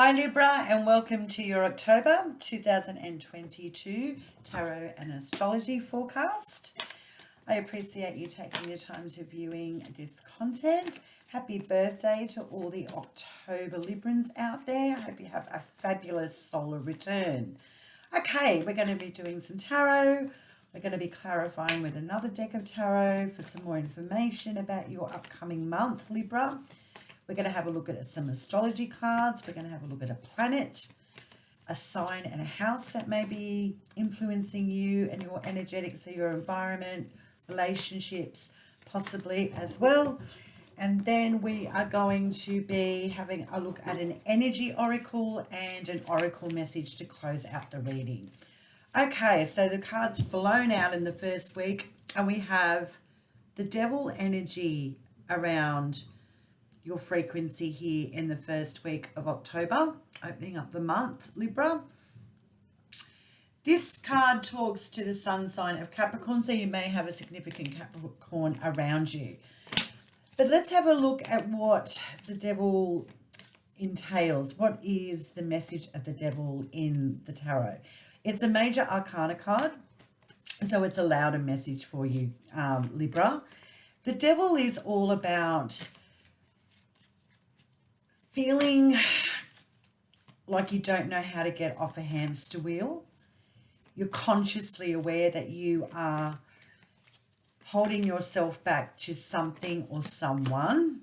Hi Libra, and welcome to your October 2022 Tarot and Astrology forecast. I appreciate you taking the time to viewing this content. Happy birthday to all the October Librans out there. I hope you have a fabulous solar return. Okay, we're going to be doing some tarot. We're going to be clarifying with another deck of tarot for some more information about your upcoming month, Libra. We're going to have a look at some astrology cards. We're going to have a look at a planet, a sign and a house that may be influencing you and your energetics, so your environment, relationships, possibly as well. And then we are going to be having a look at an energy oracle and an oracle message to close out the reading. Okay, so the cards blown out in the first week, and we have the devil energy around your frequency here in the first week of October, opening up the month, Libra. This card talks to the sun sign of Capricorn, so you may have a significant Capricorn around you. But let's have a look at what the devil entails. What is the message of the devil in the tarot? It's a major arcana card, so it's a louder message for you, Libra. The devil is all about feeling like you don't know how to get off a hamster wheel. You're consciously aware that you are holding yourself back to something or someone,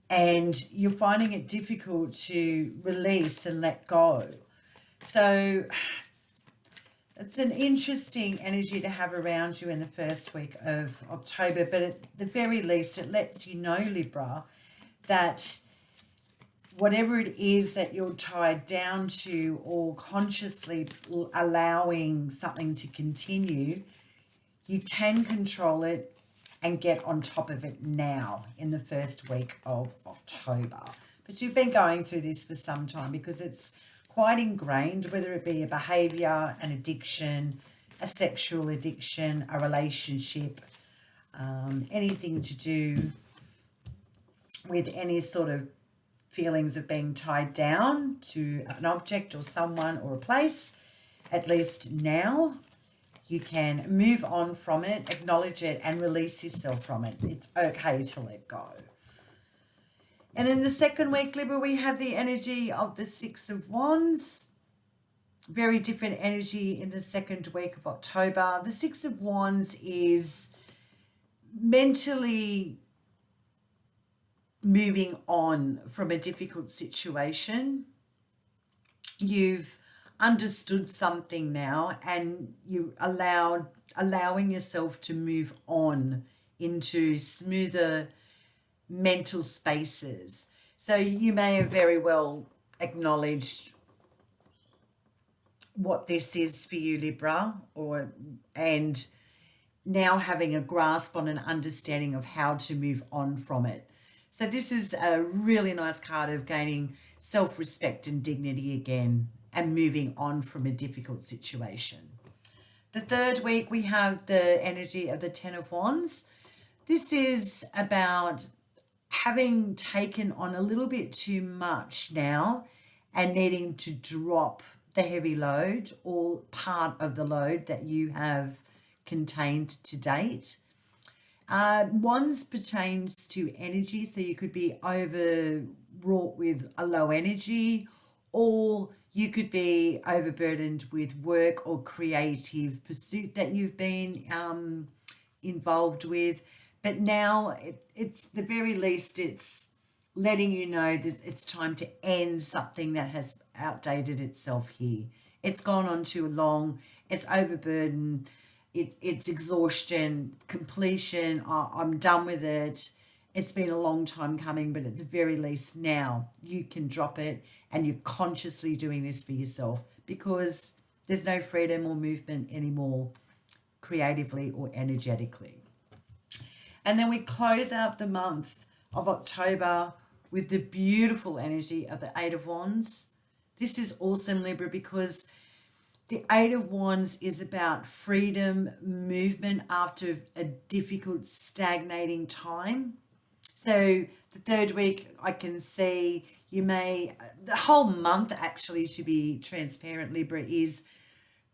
and you're finding it difficult to release and let go. So it's an interesting energy to have around you in the first week of October, but at the very least it lets you know, Libra, that whatever it is that you're tied down to or consciously allowing something to continue, you can control it and get on top of it now in the first week of October. But you've been going through this for some time because it's quite ingrained, whether it be a behavior, an addiction, a sexual addiction, a relationship, anything to do with any sort of feelings of being tied down to an object or someone or a place. At least now you can move on from it, acknowledge it, and release yourself from it. It's okay to let go. And in the second week, Libra, we have the energy of the Six of Wands. Very different energy in the second week of October. The Six of Wands is mentally moving on from a difficult situation. You've understood something now, and you allowing yourself to move on into smoother mental spaces. So you may have very well acknowledged what this is for you, Libra, and now having a grasp on an understanding of how to move on from it. So this is a really nice card of gaining self-respect and dignity again and moving on from a difficult situation. The third week, we have the energy of the Ten of Wands. This is about having taken on a little bit too much now and needing to drop the heavy load or part of the load that you have contained to date. Wands pertains to energy, so you could be overwrought with a low energy, or you could be overburdened with work or creative pursuit that you've been involved with. But now it's the very least, it's letting you know that it's time to end something that has outdated itself here. It's gone on too long. It's overburdened. It's exhaustion, completion. I'm done with it. It's been a long time coming, but at the very least now you can drop it, and you're consciously doing this for yourself because there's no freedom or movement anymore creatively or energetically. And then we close out the month of October with the beautiful energy of the Eight of Wands. This is awesome, Libra, because the Eight of Wands is about freedom, movement after a difficult, stagnating time. So the third week, I can see you may, the whole month actually, to be transparent, Libra, is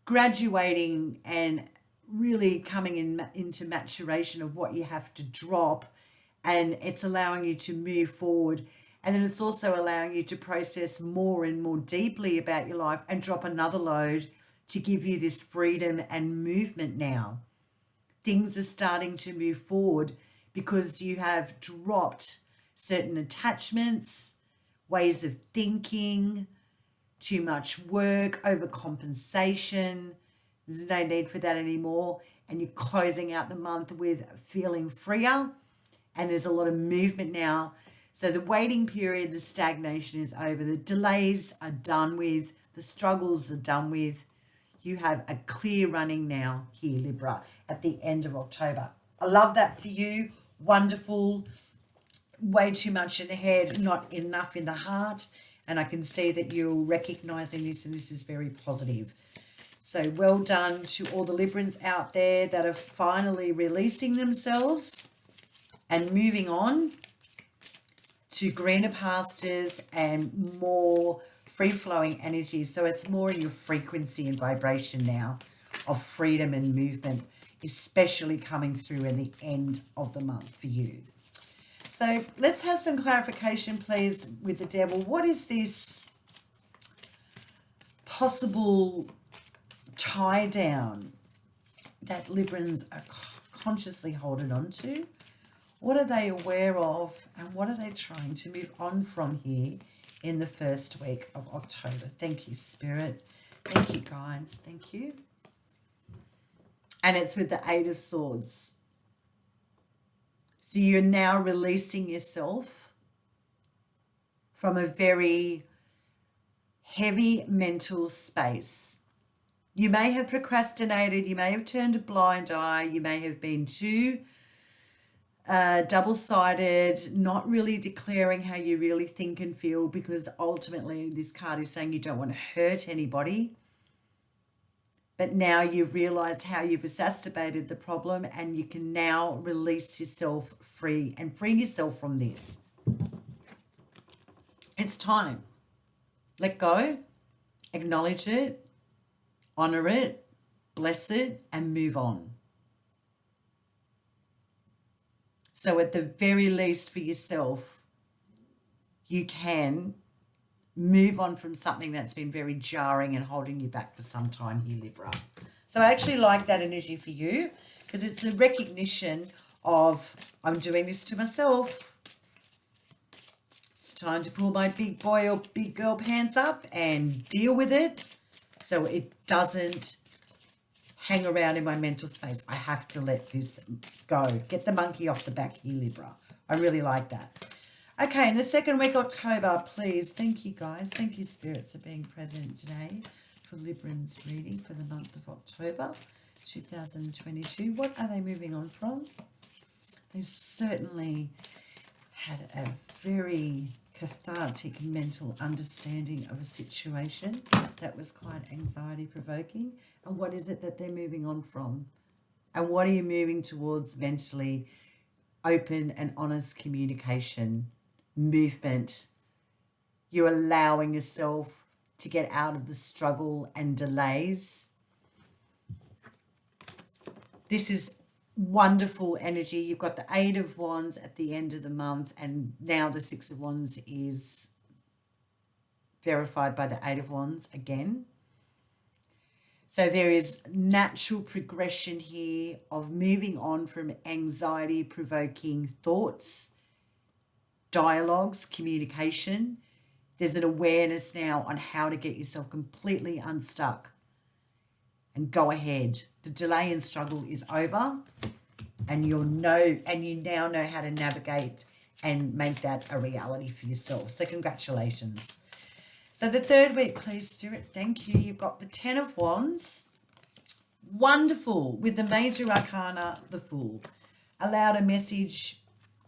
graduating and really coming into maturation of what you have to drop, and it's allowing you to move forward. And then it's also allowing you to process more and more deeply about your life and drop another load to give you this freedom and movement now. Things are starting to move forward because you have dropped certain attachments, ways of thinking, too much work, overcompensation. There's no need for that anymore. And you're closing out the month with feeling freer. And there's a lot of movement now. So the waiting period, the stagnation is over. The delays are done with. The struggles are done with. You have a clear running now here, Libra, at the end of October. I love that for you. Wonderful. Way too much in the head, not enough in the heart. And I can see that you're recognizing this, and this is very positive. So well done to all the Librans out there that are finally releasing themselves and moving on to greener pastures and more free-flowing energy. So it's more in your frequency and vibration now of freedom and movement, especially coming through in the end of the month for you. So let's have some clarification, please, with the devil. What is this possible tie down that Librans are consciously holding on to? What are they aware of, and what are they trying to move on from here in the first week of October? Thank you, Spirit. Thank you, guides. Thank you. And it's with the Eight of Swords. So you're now releasing yourself from a very heavy mental space. You may have procrastinated. You may have turned a blind eye. You may have been too double-sided, not really declaring how you really think and feel, because ultimately this card is saying you don't want to hurt anybody. But now you've realized how you've exacerbated the problem, and you can now release yourself free and free yourself from this. It's time. Let go, acknowledge it, honor it, bless it, and move on. So at the very least for yourself, you can move on from something that's been very jarring and holding you back for some time here, Libra. So I actually like that energy for you, because it's a recognition of, I'm doing this to myself. It's time to pull my big boy or big girl pants up and deal with it, so it doesn't hang around in my mental space. I have to let this go. Get the monkey off the back here, Libra. I really like that. Okay, in the second week of October, please. Thank you, guys. Thank you, spirits, for being present today for Librans reading for the month of October 2022. What are they moving on from? They've certainly had a very cathartic mental understanding of a situation that was quite anxiety provoking. And what is it that they're moving on from? And what are you moving towards mentally? Open and honest communication, movement. You're allowing yourself to get out of the struggle and delays. This is wonderful energy. You've got the Eight of Wands at the end of the month, and now the Six of Wands is verified by the Eight of Wands again. So there is natural progression here of moving on from anxiety provoking thoughts, dialogues, communication. There's an awareness now on how to get yourself completely unstuck and go ahead. The delay and struggle is over, and you now know how to navigate and make that a reality for yourself. So congratulations. So the third week, please, Spirit, thank you. You've got the Ten of Wands. Wonderful. With the Major Arcana, the Fool. Allowed a message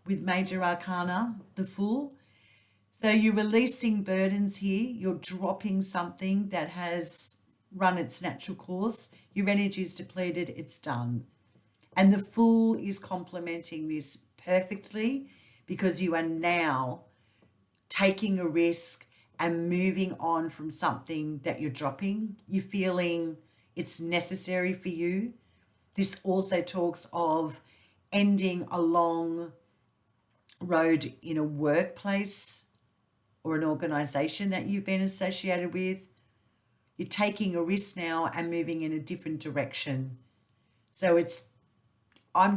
with Major Arcana, the Fool. So you're releasing burdens here. You're dropping something that has run its natural course. Your energy is depleted. It's done. And the Fool is complementing this perfectly, because you are now taking a risk and moving on from something that you're dropping. You're feeling it's necessary for you. This also talks of ending a long road in a workplace or an organization that you've been associated with. You're taking a risk now and moving in a different direction. So I'm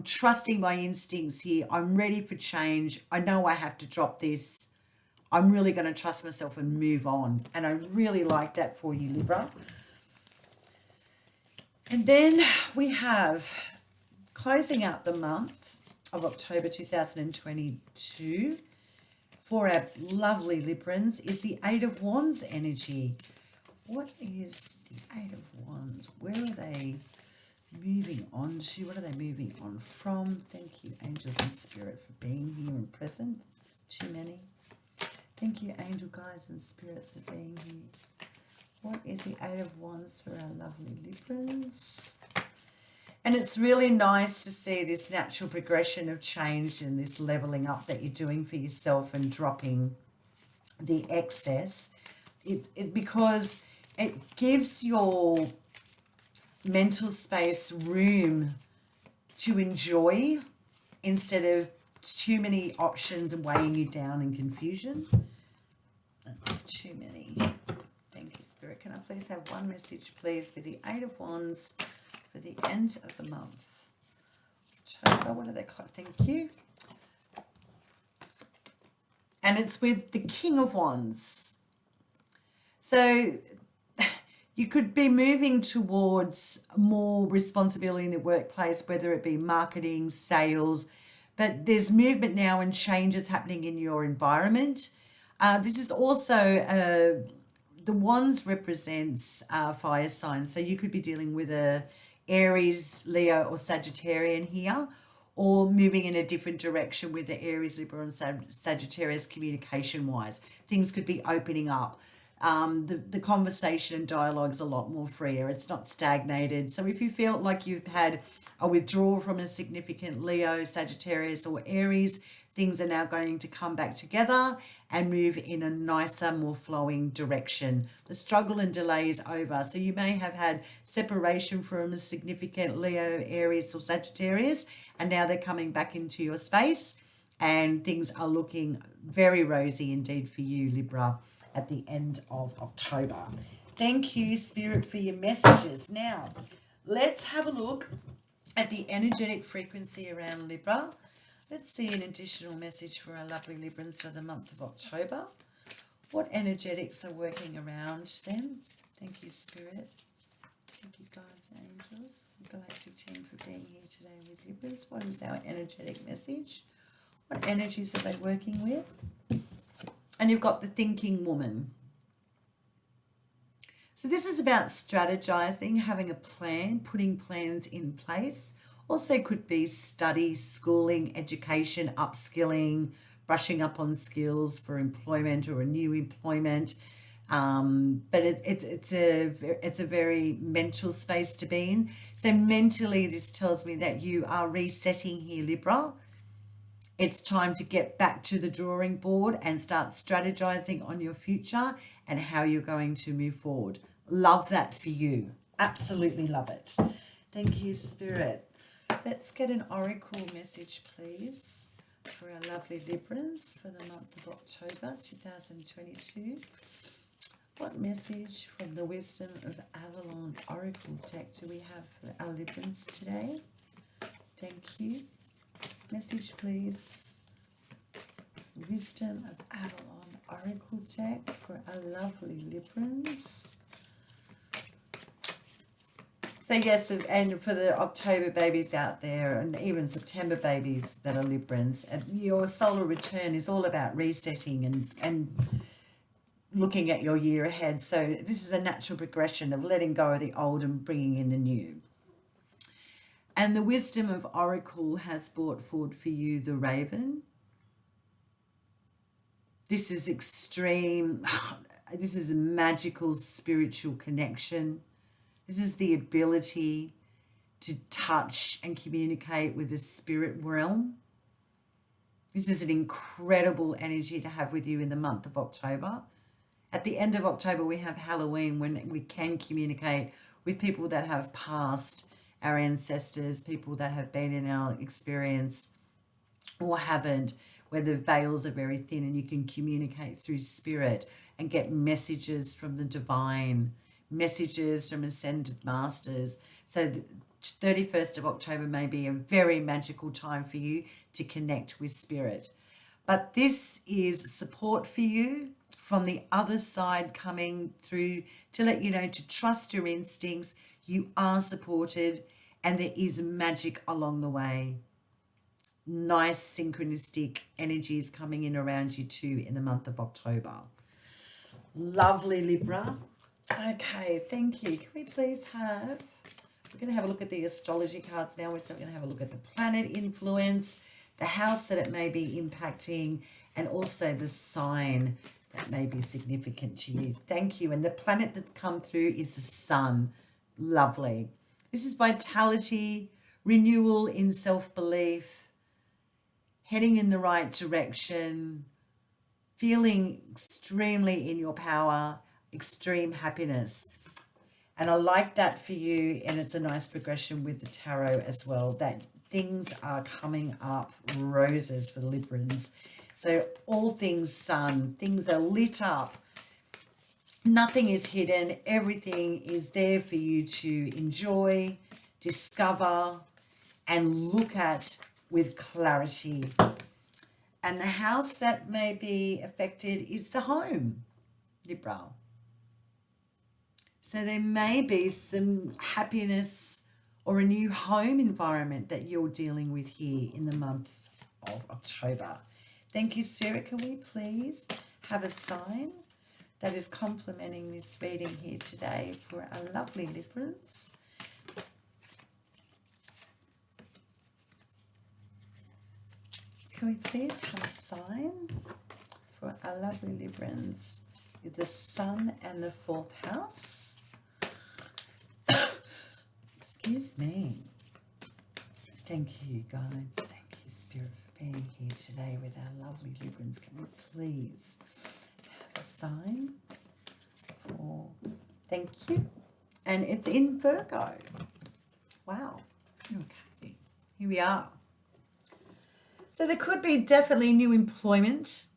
trusting my instincts here. I'm ready for change. I know I have to drop this. I'm really going to trust myself and move on. And I really like that for you, Libra. And then we have, closing out the month of October 2022, for our lovely Librans, is the Eight of Wands energy. What is the Eight of Wands? Where are they moving on to? What are they moving on from? Thank you, angels and spirit, for being here and present. Too many. Thank you, angel guides and spirits, for being here. What is the Eight of Wands for our lovely Librans? And it's really nice to see this natural progression of change and this leveling up that you're doing for yourself and dropping the excess. Because it gives your mental space room to enjoy instead of too many options weighing you down in confusion. That's too many. Thank you, Spirit. Can I please have one message, please, for the Eight of Wands for the end of the month? October, what are they called? Thank you. And it's with the King of Wands. So you could be moving towards more responsibility in the workplace, whether it be marketing, sales, but there's movement now and changes happening in your environment. This is also, the Wands represents fire signs. So you could be dealing with a Aries, Leo or Sagittarian here, or moving in a different direction with the Aries, Libra and Sagittarius communication-wise. Things could be opening up. The conversation and dialogue is a lot more freer. It's not stagnated. So if you feel like you've had a withdrawal from a significant Leo, Sagittarius or Aries, things are now going to come back together and move in a nicer, more flowing direction. The struggle and delay is over. So you may have had separation from a significant Leo, Aries or Sagittarius, and now they're coming back into your space and things are looking very rosy indeed for you, Libra, at the end of October. Thank you, Spirit, for your messages. Now, let's have a look at the energetic frequency around Libra. Let's see an additional message for our lovely Librans for the month of October. What energetics are working around them? Thank you, Spirit. Thank you, guides and angels. Galactic team for being here today with Librans. What is our energetic message? What energies are they working with? And you've got the thinking woman. So this is about strategizing, having a plan, putting plans in place. Also could be study, schooling, education, upskilling, brushing up on skills for employment or a new employment. But it's a very mental space to be in. So mentally, this tells me that you are resetting here, Libra. It's time to get back to the drawing board and start strategizing on your future and how you're going to move forward. Love that for you. Absolutely love it. Thank you, Spirit. Let's get an oracle message, please, for our lovely Librans for the month of October 2022. What message from the Wisdom of Avalon Oracle deck do we have for our Librans today? Thank you. Message, please. Wisdom of Avalon Oracle deck for our lovely Librans. So yes, and for the October babies out there and even September babies that are Librans, your solar return is all about resetting and looking at your year ahead. So this is a natural progression of letting go of the old and bringing in the new. And the Wisdom of Oracle has brought forward for you the Raven. This is extreme. This is a magical spiritual connection. This is the ability to touch and communicate with the spirit realm. This is an incredible energy to have with you in the month of October. At the end of October, we have Halloween, when we can communicate with people that have passed, our ancestors, people that have been in our experience or haven't, where the veils are very thin and you can communicate through spirit and get messages from the divine, messages from ascended masters. So the 31st of October may be a very magical time for you to connect with spirit. But this is support for you from the other side coming through to let you know to trust your instincts. You are supported and there is magic along the way. Nice synchronistic energies coming in around you too in the month of October. Lovely, Libra. Okay, thank you. Can we please have, we're going to have a look at the astrology cards now. We're also going to have a look at the planet influence, the house that it may be impacting, and also the sign that may be significant to you. Thank you. And the planet that's come through is the sun. Lovely. This is vitality, renewal in self-belief, heading in the right direction, feeling extremely in your power, extreme happiness. And I like that for you, and it's a nice progression with the tarot as well, that things are coming up roses for the Librans. So all things sun, things are lit up. Nothing is hidden. Everything is there for you to enjoy, discover, and look at with clarity. And the house that may be affected is the home, Libra. So there may be some happiness or a new home environment that you're dealing with here in the month of October. Thank you, Spirit. Can we please have a sign that is complementing this reading here today for our lovely Librans? Can we please have a sign for our lovely Librans with the Sun and the 4th house? Excuse me. Thank you, guys. Thank you, Spirit, for being here today with our lovely Librans. Can we please have a sign for, thank you. And it's in Virgo. Wow. Okay. Here we are. So there could be definitely new employment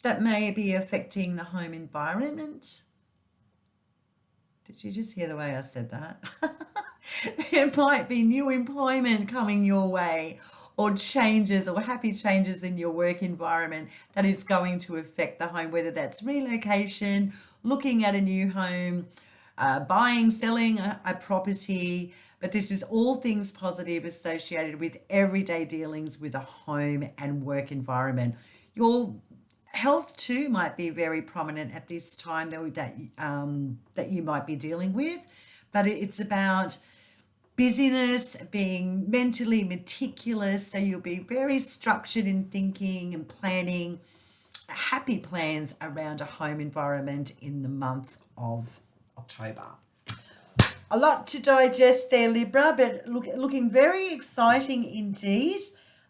that may be affecting the home environment. Did you just hear the way I said that? There might be new employment coming your way, or changes or happy changes in your work environment that is going to affect the home, whether that's relocation, looking at a new home, buying, selling a property. But this is all things positive associated with everyday dealings with a home and work environment. Your health too might be very prominent at this time that you might be dealing with, but it's about busyness, being mentally meticulous. So you'll be very structured in thinking and planning happy plans around a home environment in the month of October. A lot to digest there, Libra, but looking very exciting indeed.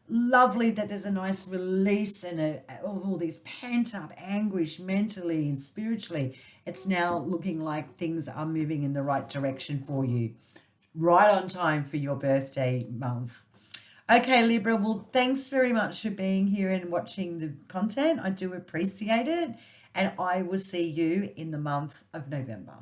Lovely that there's a nice release and all these pent-up anguish mentally and spiritually. It's now looking like things are moving in the right direction for you. Right on time for your birthday month. Okay, Libra, well, thanks very much for being here and watching the content. I do appreciate it. And I will see you in the month of November.